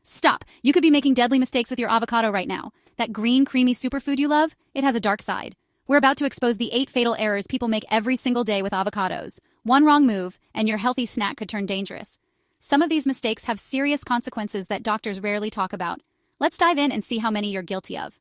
Stop. You could be making deadly mistakes with your avocado right now. That green, creamy superfood you love, it has a dark side. We're about to expose the 8 fatal errors people make every single day with avocados. One wrong move, and your healthy snack could turn dangerous. Some of these mistakes have serious consequences that doctors rarely talk about. Let's dive in and see how many you're guilty of.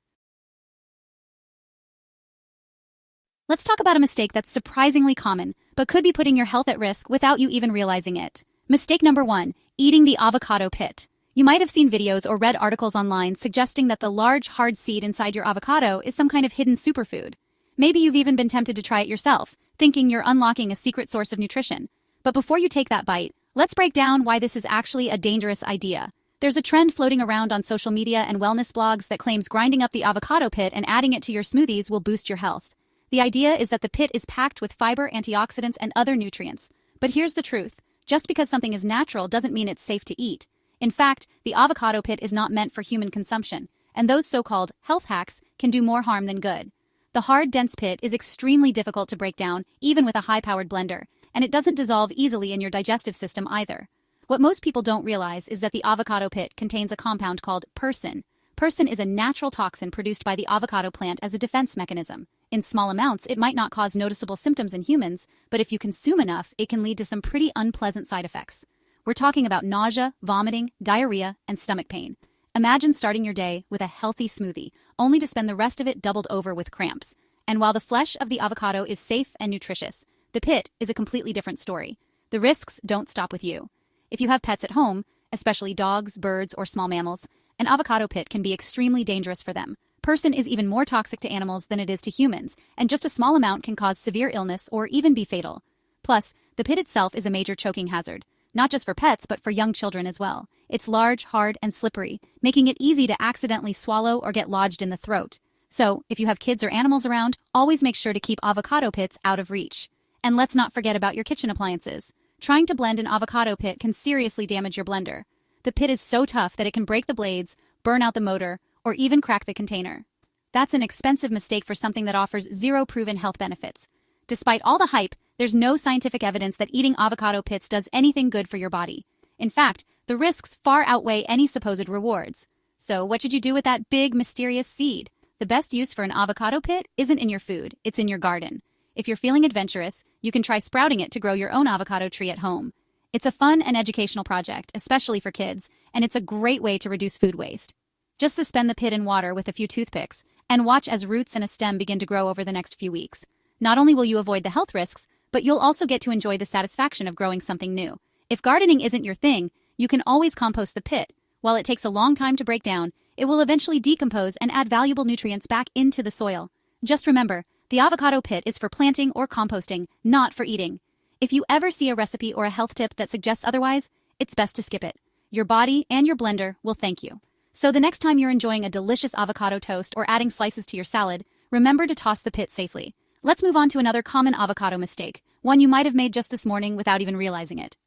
Let's talk about a mistake that's surprisingly common, but could be putting your health at risk without you even realizing it. Mistake number 1, eating the avocado pit. You might have seen videos or read articles online suggesting that the large, hard seed inside your avocado is some kind of hidden superfood. Maybe you've even been tempted to try it yourself, thinking you're unlocking a secret source of nutrition. But before you take that bite, let's break down why this is actually a dangerous idea. There's a trend floating around on social media and wellness blogs that claims grinding up the avocado pit and adding it to your smoothies will boost your health. The idea is that the pit is packed with fiber, antioxidants, and other nutrients. But here's the truth. Just because something is natural doesn't mean it's safe to eat. In fact, the avocado pit is not meant for human consumption, and those so-called health hacks can do more harm than good. The hard, dense pit is extremely difficult to break down, even with a high-powered blender, and it doesn't dissolve easily in your digestive system either. What most people don't realize is that the avocado pit contains a compound called persin. Persin is a natural toxin produced by the avocado plant as a defense mechanism. In small amounts, it might not cause noticeable symptoms in humans, but if you consume enough, it can lead to some pretty unpleasant side effects. We're talking about nausea, vomiting, diarrhea, and stomach pain. Imagine starting your day with a healthy smoothie, only to spend the rest of it doubled over with cramps. And while the flesh of the avocado is safe and nutritious, the pit is a completely different story. The risks don't stop with you. If you have pets at home, especially dogs, birds, or small mammals, an avocado pit can be extremely dangerous for them. Persin is even more toxic to animals than it is to humans, and just a small amount can cause severe illness or even be fatal. Plus, the pit itself is a major choking hazard. Not just for pets, but for young children as well. It's large, hard, and slippery, making it easy to accidentally swallow or get lodged in the throat. So, if you have kids or animals around, always make sure to keep avocado pits out of reach. And let's not forget about your kitchen appliances. Trying to blend an avocado pit can seriously damage your blender. The pit is so tough that it can break the blades, burn out the motor, or even crack the container. That's an expensive mistake for something that offers 0 proven health benefits. Despite all the hype, there's no scientific evidence that eating avocado pits does anything good for your body. In fact, the risks far outweigh any supposed rewards. So what should you do with that big, mysterious seed? The best use for an avocado pit isn't in your food, it's in your garden. If you're feeling adventurous, you can try sprouting it to grow your own avocado tree at home. It's a fun and educational project, especially for kids, and it's a great way to reduce food waste. Just suspend the pit in water with a few toothpicks, and watch as roots and a stem begin to grow over the next few weeks. Not only will you avoid the health risks, but you'll also get to enjoy the satisfaction of growing something new. If gardening isn't your thing, you can always compost the pit. While it takes a long time to break down, it will eventually decompose and add valuable nutrients back into the soil. Just remember, the avocado pit is for planting or composting, not for eating. If you ever see a recipe or a health tip that suggests otherwise, it's best to skip it. Your body and your blender will thank you. So the next time you're enjoying a delicious avocado toast or adding slices to your salad, remember to toss the pit safely. Let's move on to another common avocado mistake, one you might have made just this morning without even realizing it.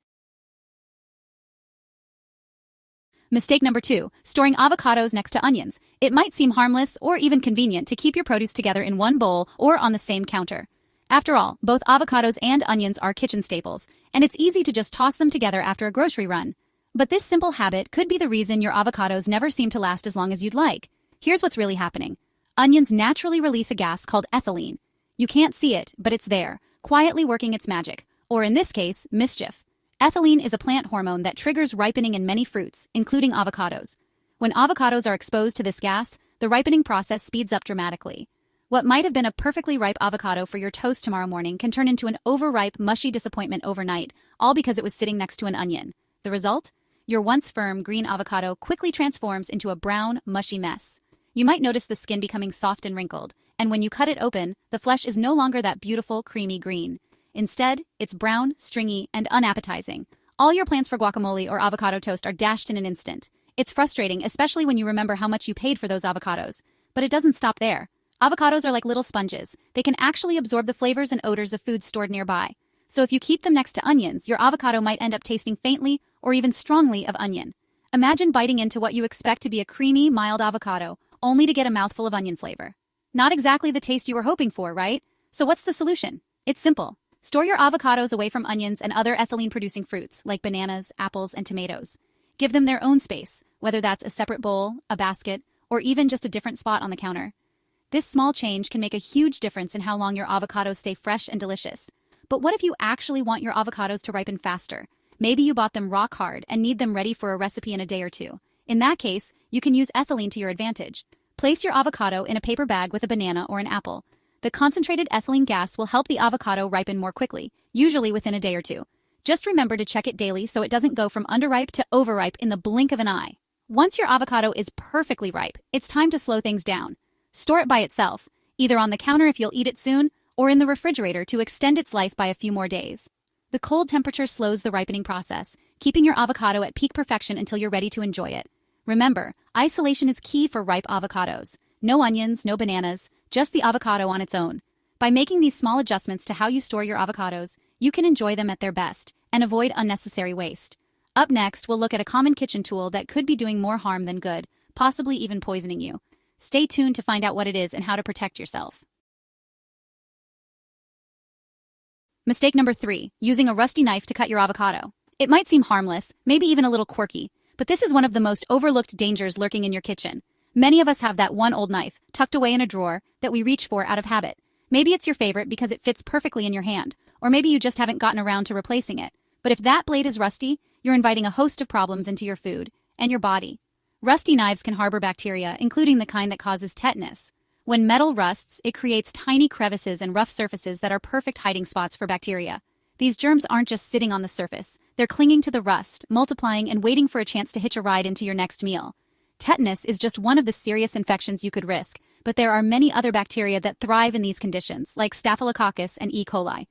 Mistake number 2, storing avocados next to onions. It might seem harmless or even convenient to keep your produce together in one bowl or on the same counter. After all, both avocados and onions are kitchen staples, and it's easy to just toss them together after a grocery run. But this simple habit could be the reason your avocados never seem to last as long as you'd like. Here's what's really happening. Onions naturally release a gas called ethylene. You can't see it, but it's there, quietly working its magic, or in this case, mischief. Ethylene is a plant hormone that triggers ripening in many fruits, including avocados. When avocados are exposed to this gas, the ripening process speeds up dramatically. What might have been a perfectly ripe avocado for your toast tomorrow morning can turn into an overripe, mushy disappointment overnight, all because it was sitting next to an onion. The result? Your once firm green avocado quickly transforms into a brown, mushy mess. You might notice the skin becoming soft and wrinkled, and when you cut it open, the flesh is no longer that beautiful, creamy green. Instead, it's brown, stringy, and unappetizing. All your plans for guacamole or avocado toast are dashed in an instant. It's frustrating, especially when you remember how much you paid for those avocados. But it doesn't stop there. Avocados are like little sponges. They can actually absorb the flavors and odors of food stored nearby. So if you keep them next to onions, your avocado might end up tasting faintly or even strongly of onion. Imagine biting into what you expect to be a creamy, mild avocado, only to get a mouthful of onion flavor. Not exactly the taste you were hoping for, right? So what's the solution? It's simple. Store your avocados away from onions and other ethylene-producing fruits, like bananas, apples, and tomatoes. Give them their own space, whether that's a separate bowl, a basket, or even just a different spot on the counter. This small change can make a huge difference in how long your avocados stay fresh and delicious. But what if you actually want your avocados to ripen faster? Maybe you bought them rock hard and need them ready for a recipe in a day or two. In that case, you can use ethylene to your advantage. Place your avocado in a paper bag with a banana or an apple. The concentrated ethylene gas will help the avocado ripen more quickly, usually within a day or two. Just remember to check it daily so it doesn't go from underripe to overripe in the blink of an eye. Once your avocado is perfectly ripe, it's time to slow things down. Store it by itself, either on the counter if you'll eat it soon, or in the refrigerator to extend its life by a few more days. The cold temperature slows the ripening process, keeping your avocado at peak perfection until you're ready to enjoy it. Remember, isolation is key for ripe avocados. No onions, no bananas, just the avocado on its own. By making these small adjustments to how you store your avocados, you can enjoy them at their best and avoid unnecessary waste. Up next, we'll look at a common kitchen tool that could be doing more harm than good, possibly even poisoning you. Stay tuned to find out what it is and how to protect yourself. Mistake number 3, using a rusty knife to cut your avocado. It might seem harmless, maybe even a little quirky, but this is one of the most overlooked dangers lurking in your kitchen. Many of us have that one old knife, tucked away in a drawer, that we reach for out of habit. Maybe it's your favorite because it fits perfectly in your hand, or maybe you just haven't gotten around to replacing it. But if that blade is rusty, you're inviting a host of problems into your food and your body. Rusty knives can harbor bacteria, including the kind that causes tetanus. When metal rusts, it creates tiny crevices and rough surfaces that are perfect hiding spots for bacteria. These germs aren't just sitting on the surface. They're clinging to the rust, multiplying and waiting for a chance to hitch a ride into your next meal. Tetanus is just one of the serious infections you could risk, but there are many other bacteria that thrive in these conditions, like Staphylococcus and E. coli.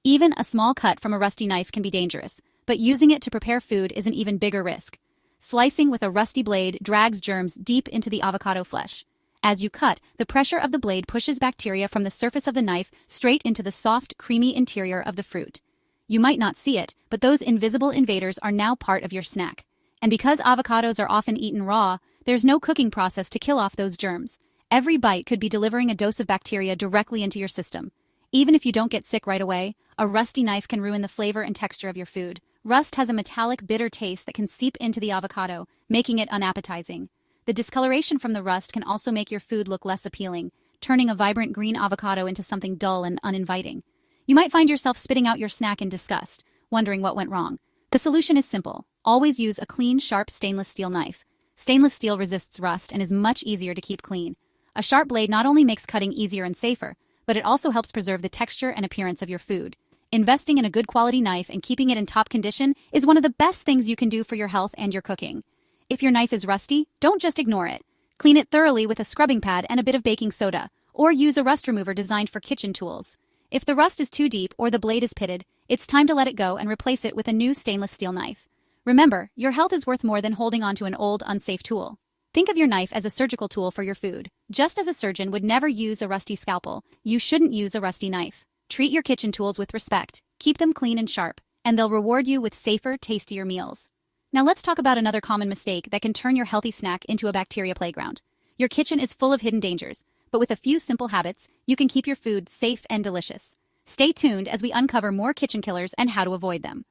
Even a small cut from a rusty knife can be dangerous, but using it to prepare food is an even bigger risk. Slicing with a rusty blade drags germs deep into the avocado flesh. As you cut, the pressure of the blade pushes bacteria from the surface of the knife straight into the soft, creamy interior of the fruit. You might not see it, but those invisible invaders are now part of your snack. And because avocados are often eaten raw, there's no cooking process to kill off those germs. Every bite could be delivering a dose of bacteria directly into your system. Even if you don't get sick right away, a rusty knife can ruin the flavor and texture of your food. Rust has a metallic, bitter taste that can seep into the avocado, making it unappetizing. The discoloration from the rust can also make your food look less appealing, turning a vibrant green avocado into something dull and uninviting. You might find yourself spitting out your snack in disgust, wondering what went wrong. The solution is simple. Always use a clean, sharp stainless steel knife. Stainless steel resists rust and is much easier to keep clean. A sharp blade not only makes cutting easier and safer, but it also helps preserve the texture and appearance of your food. Investing in a good quality knife and keeping it in top condition is one of the best things you can do for your health and your cooking. If your knife is rusty, don't just ignore it. Clean it thoroughly with a scrubbing pad and a bit of baking soda, or use a rust remover designed for kitchen tools. If the rust is too deep or the blade is pitted, it's time to let it go and replace it with a new stainless steel knife. Remember, your health is worth more than holding on to an old, unsafe tool. Think of your knife as a surgical tool for your food. Just as a surgeon would never use a rusty scalpel, you shouldn't use a rusty knife. Treat your kitchen tools with respect, keep them clean and sharp, and they'll reward you with safer, tastier meals. Now let's talk about another common mistake that can turn your healthy snack into a bacteria playground. Your kitchen is full of hidden dangers, but with a few simple habits, you can keep your food safe and delicious. Stay tuned as we uncover more kitchen killers and how to avoid them.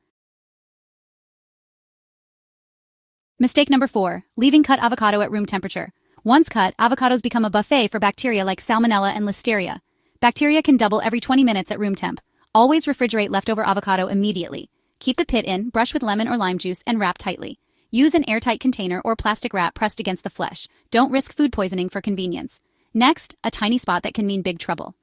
Mistake number 4, leaving cut avocado at room temperature. Once cut, avocados become a buffet for bacteria like Salmonella and Listeria. Bacteria can double every 20 minutes at room temp. Always refrigerate leftover avocado immediately. Keep the pit in, brush with lemon or lime juice, and wrap tightly. Use an airtight container or plastic wrap pressed against the flesh. Don't risk food poisoning for convenience. Next, a tiny spot that can mean big trouble.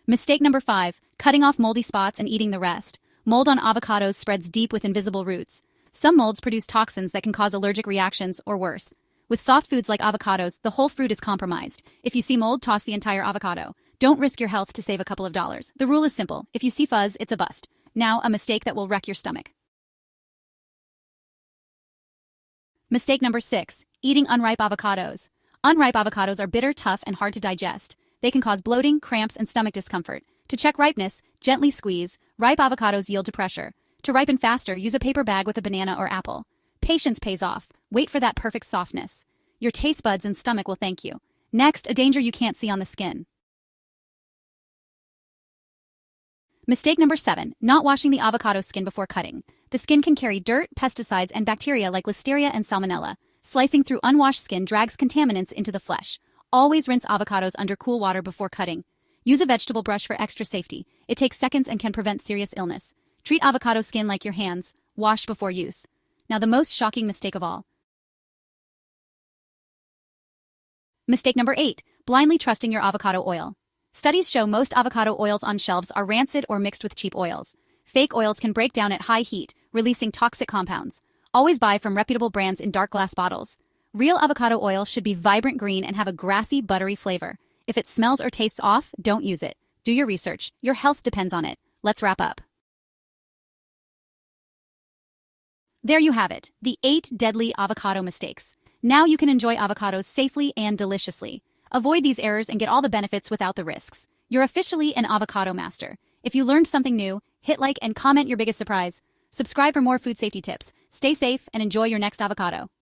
Mistake number 5, cutting off moldy spots and eating the rest. Mold on avocados spreads deep with invisible roots. Some molds produce toxins that can cause allergic reactions or worse. With soft foods like avocados, the whole fruit is compromised. If you see mold, toss the entire avocado. Don't risk your health to save a couple of dollars. The rule is simple. If you see fuzz, it's a bust. Now, a mistake that will wreck your stomach. Mistake number 6, eating unripe avocados. Unripe avocados are bitter, tough, and hard to digest. They can cause bloating, cramps, and stomach discomfort. To check ripeness, gently squeeze. Ripe avocados yield to pressure. To ripen faster, use a paper bag with a banana or apple. Patience pays off. Wait for that perfect softness. Your taste buds and stomach will thank you. Next, a danger you can't see on the skin. Mistake number 7, not washing the avocado skin before cutting. The skin can carry dirt, pesticides, and bacteria like Listeria and Salmonella. Slicing through unwashed skin drags contaminants into the flesh. Always rinse avocados under cool water before cutting. Use a vegetable brush for extra safety. It takes seconds and can prevent serious illness. Treat avocado skin like your hands. Wash before use. Now the most shocking mistake of all. Mistake number 8. Blindly trusting your avocado oil. Studies show most avocado oils on shelves are rancid or mixed with cheap oils. Fake oils can break down at high heat, releasing toxic compounds. Always buy from reputable brands in dark glass bottles. Real avocado oil should be vibrant green and have a grassy, buttery flavor. If it smells or tastes off, don't use it. Do your research. Your health depends on it. Let's wrap up. There you have it, the 8 deadly avocado mistakes. Now you can enjoy avocados safely and deliciously. Avoid these errors and get all the benefits without the risks. You're officially an avocado master. If you learned something new, hit like and comment your biggest surprise. Subscribe for more food safety tips. Stay safe and enjoy your next avocado.